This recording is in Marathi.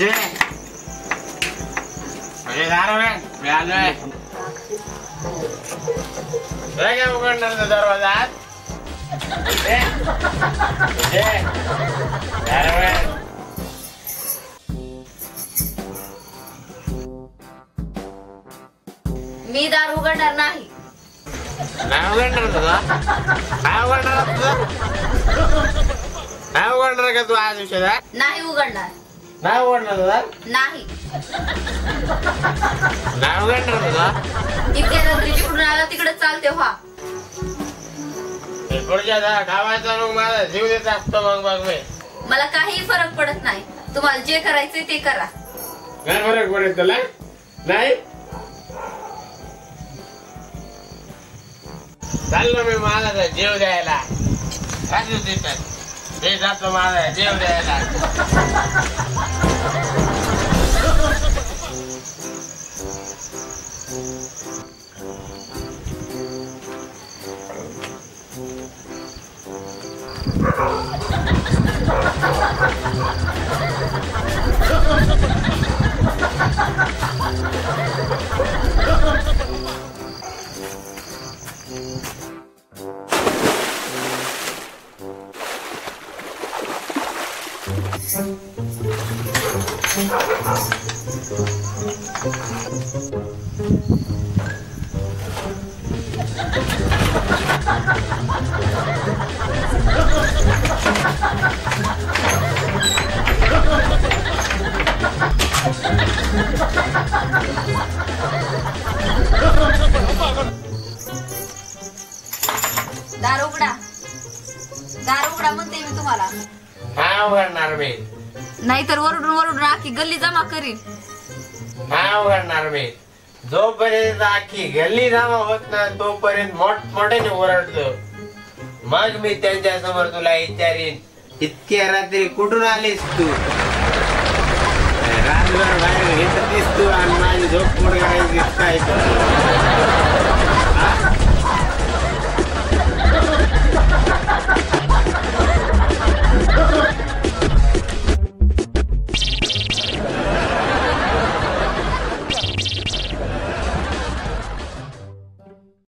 मी आलोय. काय उघडणार दरवाजा? मी दार उघडणार नाही. नाही उघडणार तुझा? काय उघडणार तुझं? नाही उघडणार का तू आज विषय? नाही उघडणार. नाही उघडणार तुझा? नाही. नाही उघडणार तुझा? इतक्या रात्री तिकडून आला तिकडे चालते व्हा. पुढच्या गावाचा मग माझा जीव देत असतो मग मी. मला काही फरक पडत नाही. तुम्हाला जे करायचंय ते करा. काय फरक पडेल तुला? नाही चाललो मी माझा जीव द्यायला. ते जातो माझा जीव द्यायला. दार उघडा. दार उघडा म्हणते मी तुम्हाला. नाही उघडणार मी. नाहीतर वरडून वरडून आखी गल्ली जमा करीन. नाही उघडणार मी. जोपर्यंत आखी गल्ली जमा होत नाही तोपर्यंत मोठमोठ्याने ओरडतो. मग मी त्यांच्या समोर तुला विचारीन, इतक्या रात्री कुठून आलीस तू? रात्रभर बाहेर घेतलीस तू आणि माझी झोप मोड करायची काय?